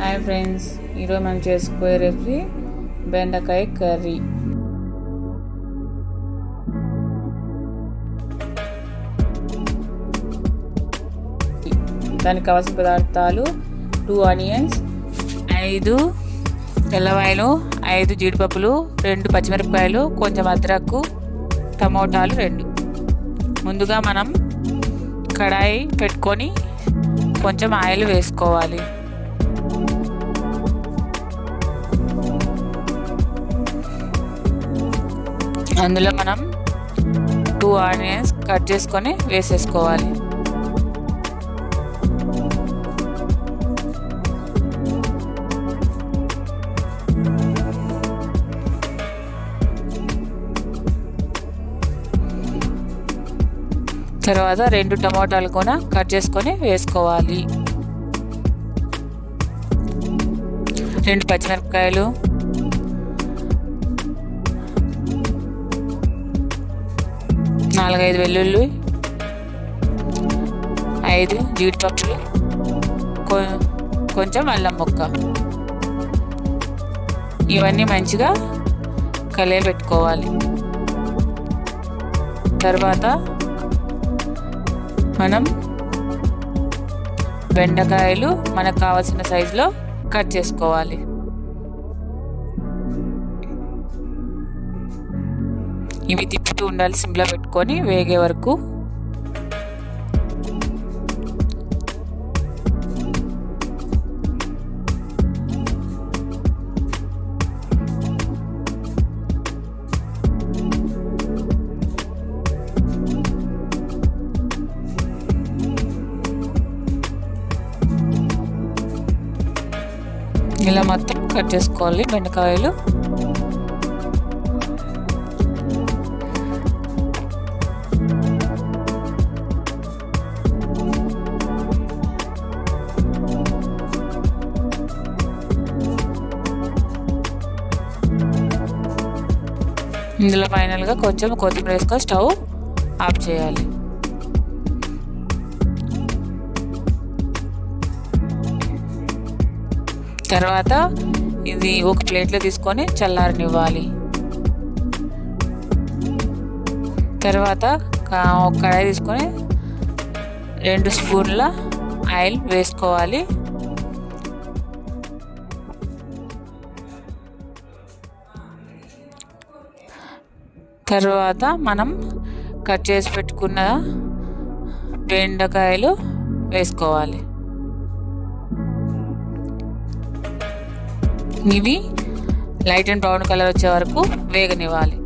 Hi friends, ఈరోజు మనం చేసుకోే recipe బెండకాయ కర్రీ. దానికి కావాల్సిన పదార్థాలు 2 ఆనియన్స్, 5 తెల్లవాయలు, 5 జీడిపప్పులు, 2 పచ్చిమిరపకాయలు, కొంచెం అద్రక్కు, టమోటాలు 2. ముందుగా మనం కడాయి పెట్టుకొని కొంచెం ఆయిల్ వేసుకోవాలి. అందులో మనం 2 ఆనియన్స్ కట్ చేసుకొని వేసేసుకోవాలి. తర్వాత 2 టమోటాలు కూడా కట్ చేసుకొని వేసుకోవాలి. 2 పచ్చిమిరపకాయలు, 4-5 వెల్లుల్లి, 5 జీడిపప్పులు, కొంచెం అల్లం ముక్క. ఇవన్నీ మంచిగా కలియబెట్టుకోవాలి. తర్వాత మనం బెండకాయలు మనకు కావాల్సిన సైజులో కట్ చేసుకోవాలి. ఇవి తిప్పుతూ ఉండాలి, సిమ్లో పెట్టుకొని వేగే వరకు. ఇలా మొత్తం కట్ చేసుకోవాలి బెండకాయలు. ఇందులో ఫైనల్గా కొంచెం కొత్తిమీర వేసుకొని స్టవ్ ఆఫ్ చేయాలి. తర్వాత ఇది ఒక ప్లేట్లో తీసుకొని చల్లారనివ్వాలి. తర్వాత ఒక కడాయి తీసుకొని 2 స్పూన్ల ఆయిల్ వేసుకోవాలి. తర్వాత మనం కట్ చేసి పెట్టుకున్న బెండకాయలు వేసుకోవాలి. ఇవి లైట్ అండ్ బ్రౌన్ కలర్ వచ్చే వరకు వేగనివ్వాలి.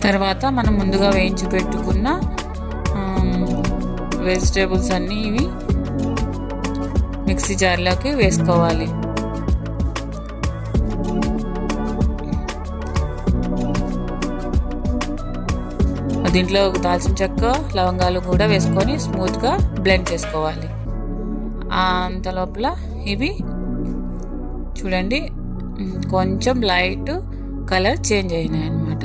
తర్వాత మనం ముందుగా వేయించి పెట్టుకున్న వెజిటేబుల్స్ అన్నీ ఇవి మిక్సీ జార్లోకి వేసుకోవాలి. దీంట్లో దాల్చిన చెక్క, లవంగాలు కూడా వేసుకొని స్మూత్గా బ్లెండ్ చేసుకోవాలి. అంత లోపల ఇవి చూడండి కొంచెం లైట్ కలర్ చేంజ్ అయినాయి అన్నమాట.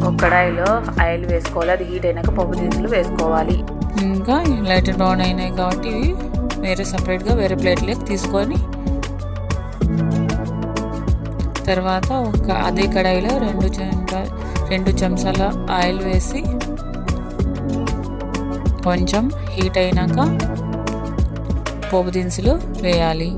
ఒక కడాయిలో ఆయిల్ వేసుకోవాలి. అది హీట్ అయినాక పప్పు దినుసులు వేసుకోవాలి. ఇంకా లైట్ బ్రౌన్ అయినాయి కాబట్టి ఇవి వేరే సపరేట్గా వేరే ప్లేట్లోకి తీసుకొని తర్వాత అదే కడాయిలో 2 చెంచాల ఆయిల్ వేసి కొంచెం హీట్ అయినాక పోపు దినుసులు వేయాలి.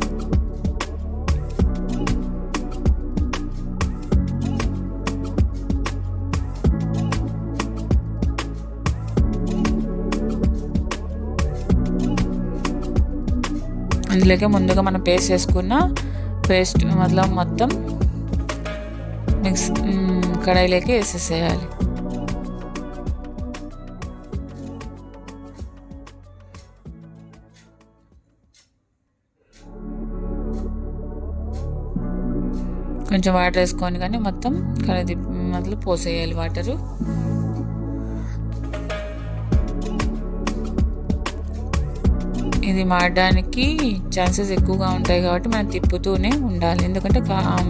అందులోకి ముందుగా మనం పేస్ట్ చేసుకున్న పేస్ట్ మొత్తం కడాయిలోకి వేసేసేయాలి. కొంచెం వాటర్ వేసుకొని కానీ మొత్తం మొదలు పోసేయాలి వాటరు. ఇది మాడడానికి ఛాన్సెస్ ఎక్కువగా ఉంటాయి కాబట్టి మనం తిప్పుతూనే ఉండాలి, ఎందుకంటే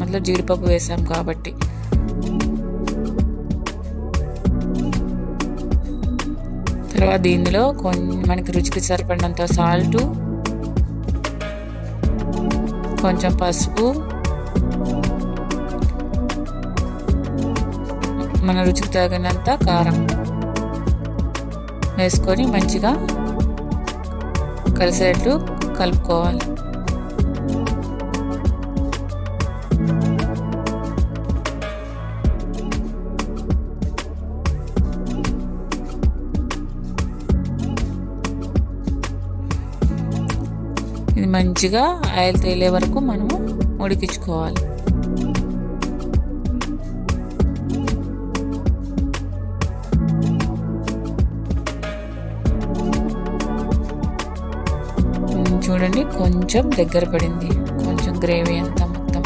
మొదలు జీడిపప్పు వేసాం కాబట్టి. తర్వాత దీనిలో మనకి రుచికి సరిపడినంత సాల్టు, కొంచెం పసుపు, మన రుచికి తగినంత కారం వేసుకొని మంచిగా కలిసేట్లు కలుపుకోవాలి. ఇది మంచిగా ఆయిల్ తేలే వరకు మనము ఉడికించుకోవాలి. చూడండి కొంచెం దగ్గర పడింది, కొంచెం గ్రేవీ అంతా మొత్తం.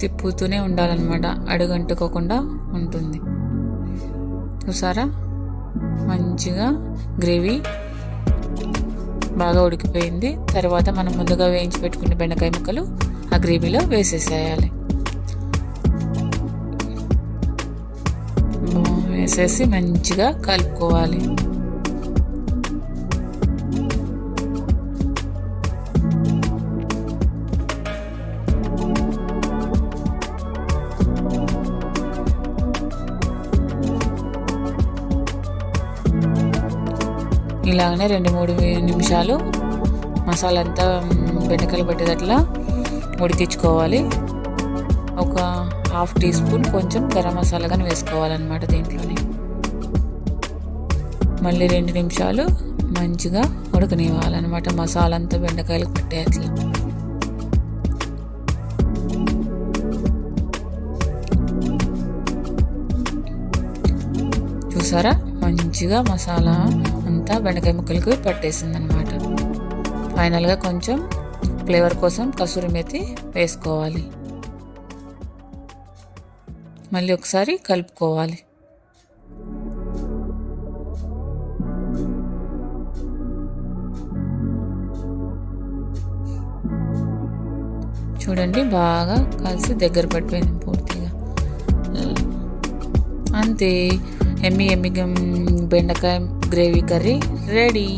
తిప్పుతూనే ఉండాలన్నమాట, అడుగంటుకోకుండా ఉంటుంది. చూసారా మంచిగా గ్రేవీ బాగా ఉడికిపోయింది. తర్వాత మనం ముందుగా వేయించి పెట్టుకున్న బెండకాయ ముక్కలు ఆ గ్రేవీలో వేసేసేయాలి. వేసేసి మంచిగా కలుపుకోవాలి. ఇలాగనే 2-3 నిమిషాలు మసాలా అంతా బెండకాయలు పట్టేటట్లా ఉడికించుకోవాలి. ఒక ½ టీ స్పూన్ కొంచెం గరం మసాలా కానీ వేసుకోవాలన్నమాట దీంట్లోని. మళ్ళీ 2 నిమిషాలు మంచిగా ఉడకనివ్వాలన్నమాట, మసాలా అంతా బెండకాయలకు పట్టేట్లా. చూసారా మంచిగా మసాలా అంతా బెండకాయ ముక్కలకి పట్టేసింది అనమాట. ఫైనల్గా కొంచెం ఫ్లేవర్ కోసం కసూరి మేతి వేసుకోవాలి. మళ్ళీ ఒకసారి కలుపుకోవాలి. చూడండి బాగా కలిసి దగ్గర పడిపోయింది పూర్తిగా. అంతే, ఎమ్మి బెండకాయ గ్రేవీ కర్రీ రెడీ.